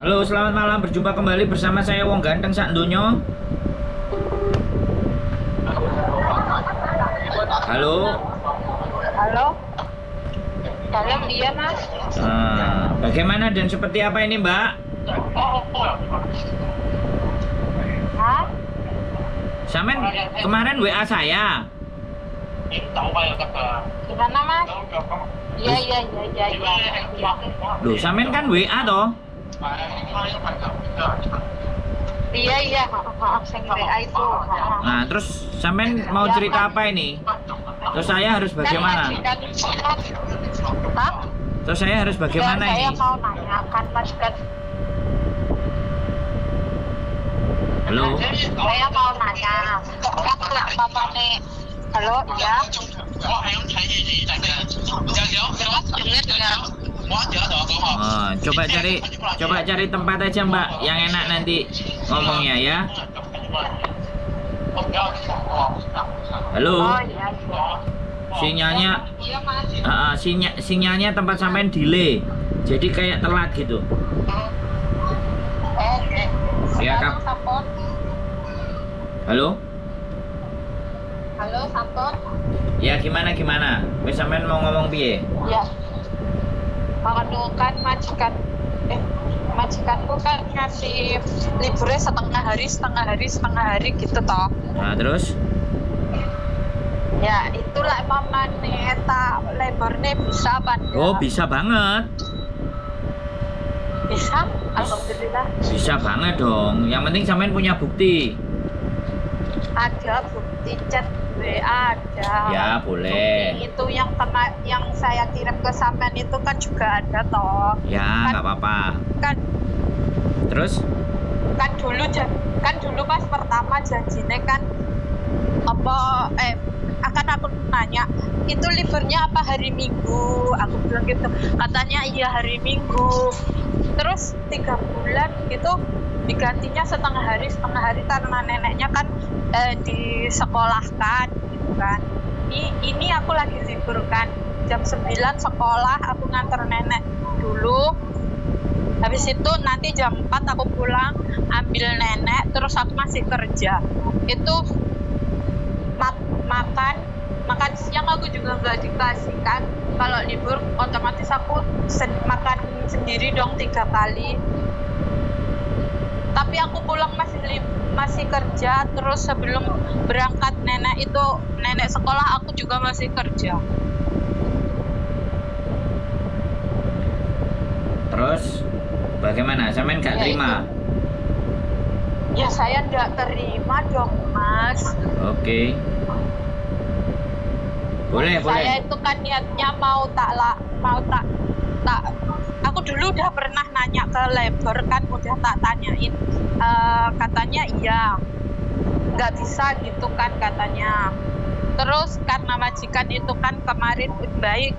Halo, selamat malam. Berjumpa kembali bersama saya Wong Ganteng sak Ndonyo. Halo. Halo. Dalam iya mas. Bagaimana dan seperti apa ini Mbak? Hah? Samen kemarin WA saya. Gimana mas? Iya. Loh, Samen kan WA toh? Iya. Sing WA itu. Nah, terus Samen mau cerita apa ini? Terus saya harus bagaimana? Hah? Terus saya harus bagaimana Saya ini? mau nanyakan majikan. Halo. Saya mau nanya. Kan nggak apa-apa nih. Halo, iya. Dengar nggak? Coba cari tempat aja Mbak yang enak nanti ngomongnya ya. Halo. Oh iya. Sinyalnya Iya mas. sinyalnya tempat sampean delay. Jadi kayak telat gitu. Oke. Ya, Kak. Sapot. Halo? Halo, Sapot. Ya gimana? Wis sampean mau ngomong piye? Ya. Makanya kan majikanku kan ngasih liburnya setengah hari gitu toh. Nah, terus? Ya itulah mamane tak lebarnya bisa apa enggak? Oh, bisa banget. Bisa? Alhamdulillah. Bisa banget dong. Yang penting sampean punya bukti. Ada bukti chat WA ada. Ya, boleh. Bukti itu yang saya kirim ke sampean itu kan juga ada toh. Ya, nggak apa-apa. Kan Terus? kan dulu pas pertama janjinya kan akan aku nanya itu liburnya apa hari Minggu, aku bilang gitu, katanya iya hari Minggu. Terus 3 bulan gitu digantinya setengah hari karena neneknya kan disekolahkan gitu kan. Ini aku lagi libur kan, jam 9 sekolah aku nganter nenek dulu. Habis itu nanti jam 4 aku pulang ambil nenek, terus aku masih kerja. Itu makan siang aku juga nggak dikasih kan. Kalau libur otomatis aku makan sendiri dong 3 kali. Tapi aku pulang masih kerja. Terus sebelum berangkat nenek sekolah aku juga masih kerja. Terus bagaimana? Sampean nggak Ya, terima? Ya saya nggak terima dong mas. Oke. Boleh. Saya itu kan niatnya mau tak aku dulu udah pernah nanya ke labor kan, udah tak tanyain, katanya iya nggak bisa gitu kan katanya. Terus karena majikan itu kan kemarin baik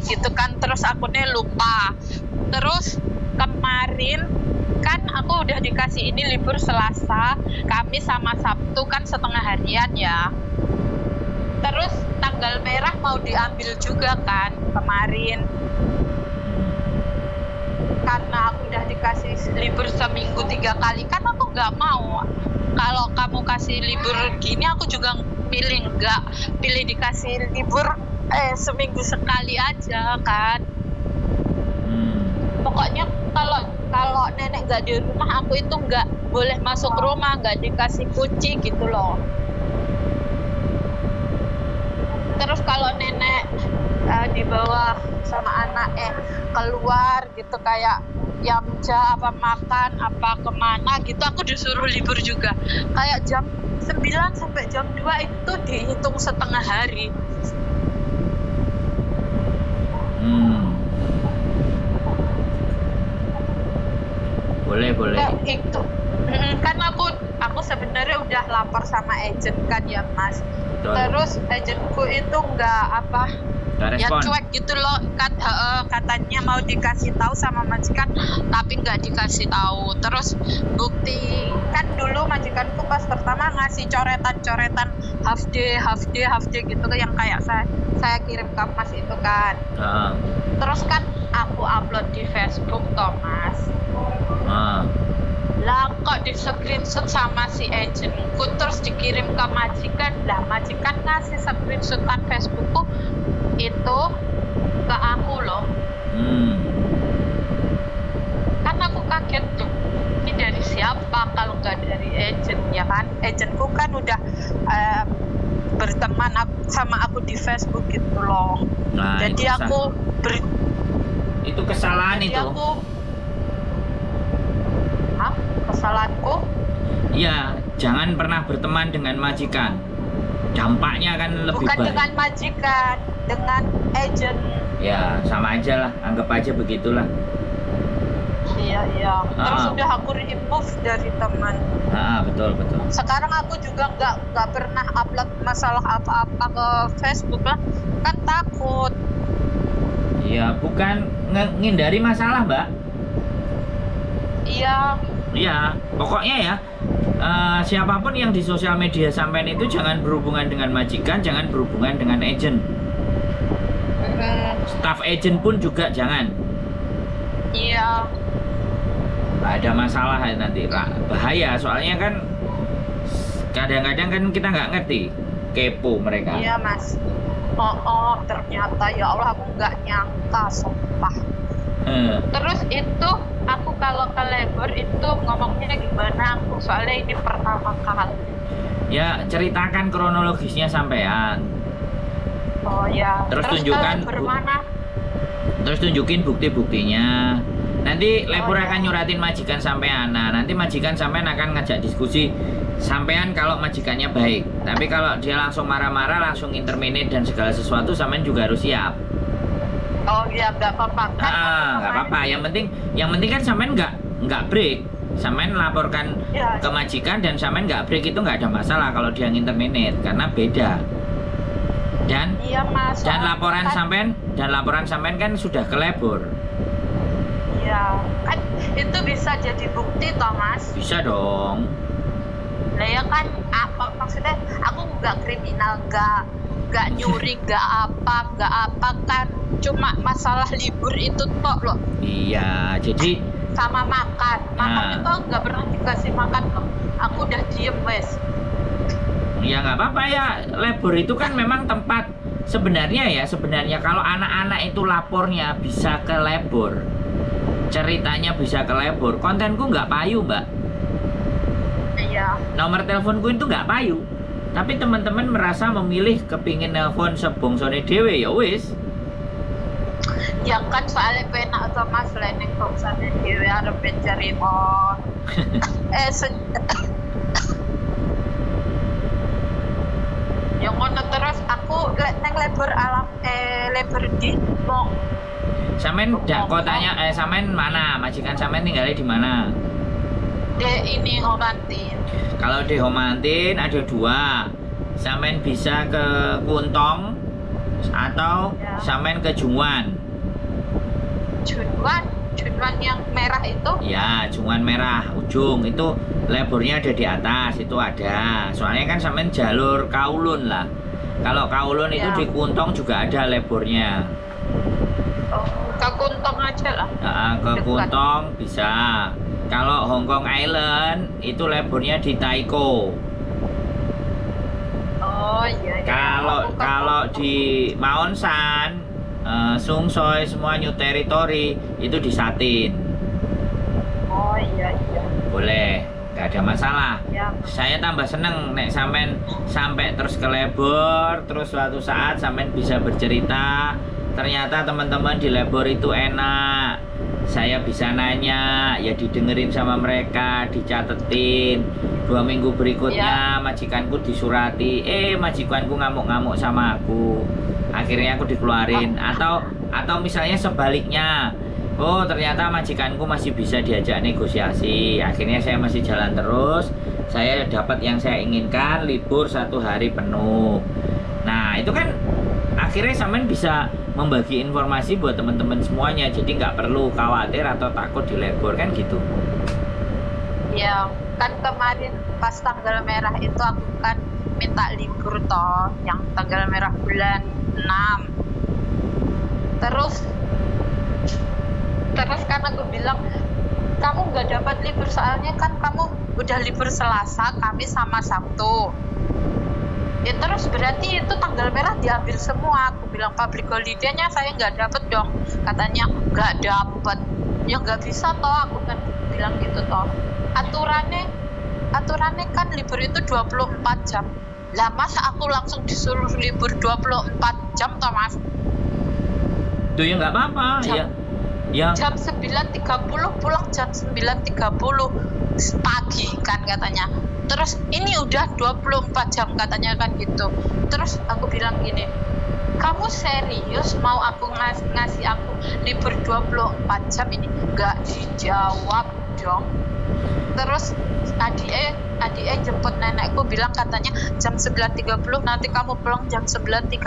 gitu kan, terus akunnya lupa. Terus kemarin kan aku udah dikasih ini libur Selasa, Kamis sama Sabtu kan setengah harian ya. Terus tanggal merah mau diambil juga kan kemarin. Karena aku udah dikasih libur seminggu 3 kali kan aku nggak mau. Kalau kamu kasih libur gini aku juga pilih dikasih libur seminggu sekali aja kan. Pokoknya kalau nenek nggak di rumah aku itu nggak boleh masuk rumah, nggak dikasih kunci gitu loh. Terus kalau nenek dibawa sama anak keluar gitu kayak Yamja apa makan apa kemana gitu aku disuruh libur juga. Kayak jam 9 sampai jam 2 itu dihitung setengah hari. Boleh. Ya, itu kan aku sebenarnya udah lapor sama agent kan ya mas. Betul. Terus agentku itu nggak Nggak ya respon. cuek gitu loh, katanya mau dikasih tahu sama majikan tapi nggak dikasih tahu. Terus bukti kan dulu majikanku pas pertama ngasih coretan half day gitu yang kayak saya kirim ke mas itu kan. Terus kan aku upload di Facebook Thomas. Ah. Lah kok di screenshot sama si agentku terus dikirim ke majikan. Lah majikan ngasih screenshotan Facebookku itu ke aku loh. Kan aku kaget tuh. Ini dari siapa kalau nggak dari agent ya kan? Agentku kan udah berteman sama aku di Facebook gitu loh. Nah, Jadi itu aku itu kesalahan jadi itu. Hah? Kesalahanku? Iya, jangan pernah berteman dengan majikan. Dampaknya kan lebih Bukan baik. dengan majikan, dengan agent. Ya, sama aja lah. Anggap aja begitulah. Iya. Terus Ah. udah aku remove dari teman. Betul. Sekarang aku juga nggak pernah upload masalah apa-apa ke Facebook lah. Kan takut. Iya, bukan ngindari masalah, Mbak. Iya. Pokoknya ya, siapapun yang di sosial media sampean itu jangan berhubungan dengan majikan, jangan berhubungan dengan agent. Staff agent pun juga jangan. Iya. Nggak ada masalah nanti, bahaya. Soalnya kan kadang-kadang kan kita nggak ngerti, kepo mereka. Iya mas. Ternyata ya Allah aku nggak nyangka, sumpah. Terus itu aku kalau ke labor itu ngomongnya gimana? Aku soalnya ini pertama kali. Ya ceritakan kronologisnya sampean. Oh ya. Terus ke tunjukkan labor mana? Terus tunjukin bukti-buktinya. Nanti labor ya. akan nyuratin majikan sampean. Nah, nanti majikan sampean akan ngajak diskusi sampean kalau majikannya baik. Tapi kalau dia langsung marah-marah, langsung interminate dan segala sesuatu, sampean juga harus siap. Oh iya, nggak apa-apa. Nggak apa-apa. Yang penting kan sampean nggak break. Sampean laporkan Ya. ke majikan dan sampean nggak break, itu nggak ada masalah kalau dia interminate, karena beda. Dan Iya mas. laporan sampean kan sudah ke labor. Iya. Kan itu bisa jadi bukti toh mas. Bisa dong. Lah ya kan apa maksudnya? Aku nggak kriminal, nggak nyuri, nggak apa kan. Cuma masalah libur itu toh loh. Iya, jadi Sama makan Nah. itu nggak pernah dikasih makan loh. Aku udah diem wes. ya nggak apa-apa ya. Labor itu kan memang tempat sebenarnya kalau anak-anak itu lapornya bisa ke labor, ceritanya bisa ke labor, kontenku nggak payu, Mbak. Iya. Nomor teleponku itu nggak payu. Tapi teman-teman merasa memilih kepingin nelpon sebongsone dewe, ya wis. Ya kan soalnya penak atau mas lainnya bangsane dhewe arep cerita. Yang ngono terus aku neng labor labor di Mong. Sampean kotanya sampean mana? Majikan sampean tinggalnya di mana? Ini Homantin. Kalau di Homantin ada dua. Sampean bisa ke Kuntong atau Ya. sampean ke Jungwan. Junwan yang merah itu. Ya, Jungwan merah ujung itu lebornya ada di atas, itu ada. Soalnya kan sampean jalur Kaulun lah. Kalau Kaulun itu Ya. di Kuntong juga ada lebornya. Oh, ke Kuntong aja lah. Ke Dekat. Kuntong bisa. Kalau Hong Kong Island itu lebornya di Taiko. Oh iya. Kalau di Maon San, Sungsoi, semua New Territory itu di Satin. Oh iya. Boleh, nggak ada masalah. Ya. Saya tambah seneng nek sampai terus ke labor, terus suatu saat sampean bisa bercerita. Ternyata teman-teman di labor itu enak. Saya bisa nanya, ya didengerin sama mereka, dicatetin. 2 minggu berikutnya majikanku disurati, majikanku ngamuk-ngamuk sama aku. Akhirnya aku dikeluarin. Atau misalnya sebaliknya, oh ternyata majikanku masih bisa diajak negosiasi. Akhirnya saya masih jalan terus. Saya dapat yang saya inginkan, libur 1 hari penuh. Nah itu kan akhirnya sampean bisa membagi informasi buat teman-teman semuanya, jadi nggak perlu khawatir atau takut di labor kan gitu. Ya, kan kemarin pas tanggal merah itu aku kan minta libur toh, yang tanggal merah bulan 6. Terus Terus kan aku bilang, kamu nggak dapat libur soalnya kan kamu udah libur Selasa, Kamis sama Sabtu. Ya terus berarti itu tanggal merah diambil semua. Aku bilang public holiday-nya saya nggak dapat dong. Katanya nggak dapat. Ya nggak bisa toh, aku kan bilang gitu toh. Aturannya kan libur itu 24 jam. Lah masa aku langsung disuruh libur 24 jam toh Mas? Tuh ya nggak apa-apa ya. Yang Jam 9.30 pulang jam 9.30 pagi kan katanya. Terus ini udah 24 jam katanya kan gitu. Terus aku bilang gini, kamu serius mau aku ngasih aku libur 24 jam ini? Gak dijawab dong. Terus adiknya jemput nenekku bilang katanya jam 9.30 nanti kamu pulang jam 9.30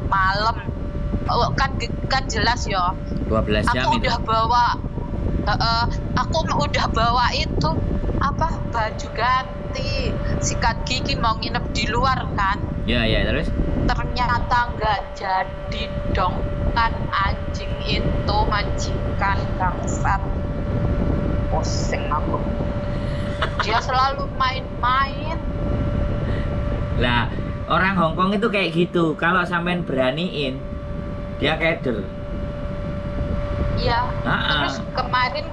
malam. Oh, kan jelas ya. 12 jam aku itu. Aku udah bawa itu apa baju ganti, sikat gigi, mau nginep di luar kan. Ya terus Ternyata nggak jadi dong, kan anjing itu majikan bangsat. Pusing aku. Dia selalu main-main. lah orang Hongkong itu kayak gitu. Kalau sampean beraniin dia keder. Iya. Ah. Terus kemarin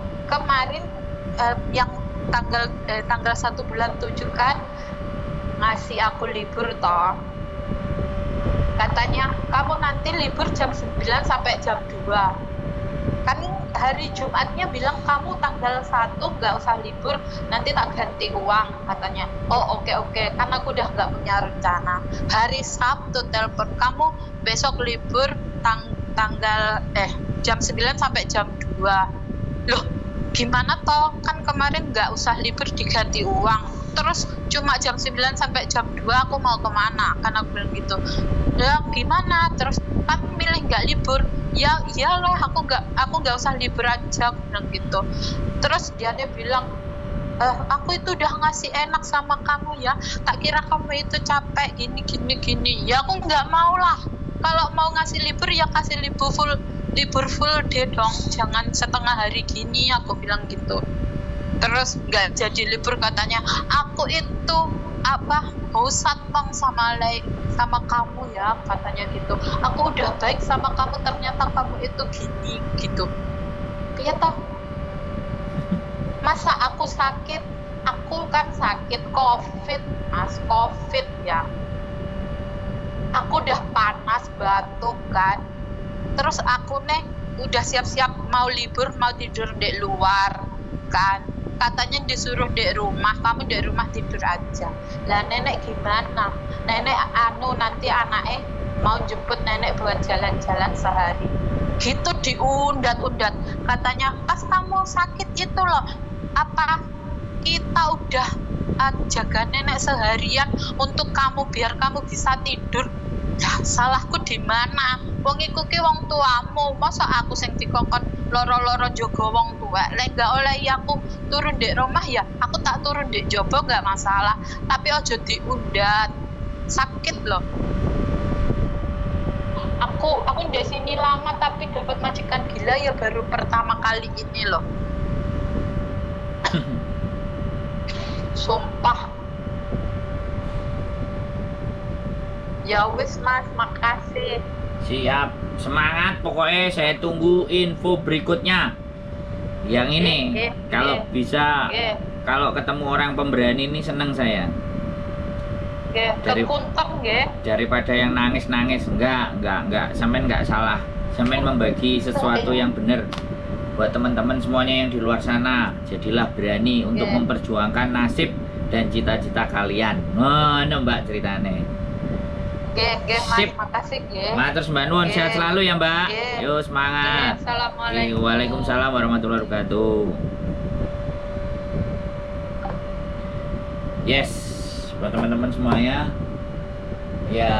yang tanggal 1 bulan 7 kan ngasih aku libur toh. Katanya kamu nanti libur jam 9 sampai jam 2. Kan hari Jumatnya bilang kamu tanggal 1 nggak usah libur, nanti tak ganti uang katanya. Oh oke, kan aku udah nggak punya rencana. Hari Sabtu telepon, kamu besok libur tanggal jam 9 sampai jam 2. Loh gimana toh, kan kemarin nggak usah libur diganti uang, terus cuma jam 9 sampai jam 2 aku mau kemana, kan aku bilang gitu. Ya gimana, terus kan milih nggak libur. Ya iyalah, aku nggak usah libur aja, aku bilang gitu. Terus dia bilang, aku itu udah ngasih enak sama kamu ya, tak kira kamu itu capek gini. Ya aku nggak mau lah, kalau mau ngasih libur ya kasih libur full day dong, jangan setengah hari gini, aku bilang gitu. Terus nggak jadi libur katanya, aku itu mau satpam sama kamu ya, katanya gitu. Aku udah baik sama kamu, ternyata kamu itu gini gitu. Ya toh, masa aku sakit, aku kan sakit COVID Mas, COVID ya. Aku udah panas, batuk kan. Terus aku udah siap-siap mau libur, mau tidur di luar kan. Katanya disuruh di rumah, kamu di rumah tidur aja. Lah nenek gimana? Nenek nanti anaknya mau jemput nenek buat jalan-jalan sehari. Gitu diundat-undat. Katanya pas kamu sakit itu loh, kita udah jaga nenek seharian untuk kamu biar kamu bisa tidur. Ya salahku di mana? Wong iku ki wong tuamu, masa aku sing dikongkon loro-loro jaga wong tua. Lek gak oleh aku turun di rumah ya, aku tak turun di jobo gak masalah. Tapi ojo diundat. Sakit loh. Aku di sini lama tapi dapat majikan gila ya baru pertama kali ini loh. Sumpah. Ya wis Mas, makasih. Siap, semangat pokoknya, saya tunggu info berikutnya. Yang ini kalau bisa, kalau ketemu orang pemberani ini seneng saya. Kekuntang daripada yang nangis-nangis. Enggak, sampean enggak salah. Sampean membagi sesuatu yang benar buat teman-teman semuanya yang di luar sana. Jadilah berani untuk memperjuangkan nasib dan cita-cita kalian. Ngono Mbak ceritane. Mas, makasih Matur Mbak Nuwun, sehat selalu ya Mbak. Yo semangat. Assalamualaikum. Waalaikumsalam warahmatullahi wabarakatuh. Yes, buat teman-teman semuanya, ya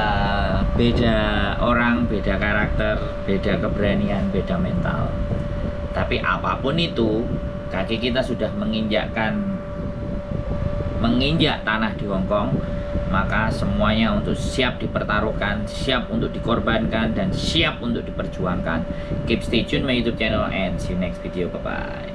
beda orang, beda karakter, beda keberanian, beda mental. Tapi apapun itu, kaki kita sudah menginjak tanah di Hongkong, maka semuanya untuk siap dipertaruhkan, siap untuk dikorbankan, dan siap untuk diperjuangkan. Keep stay tune my YouTube channel and see you next video. Bye bye.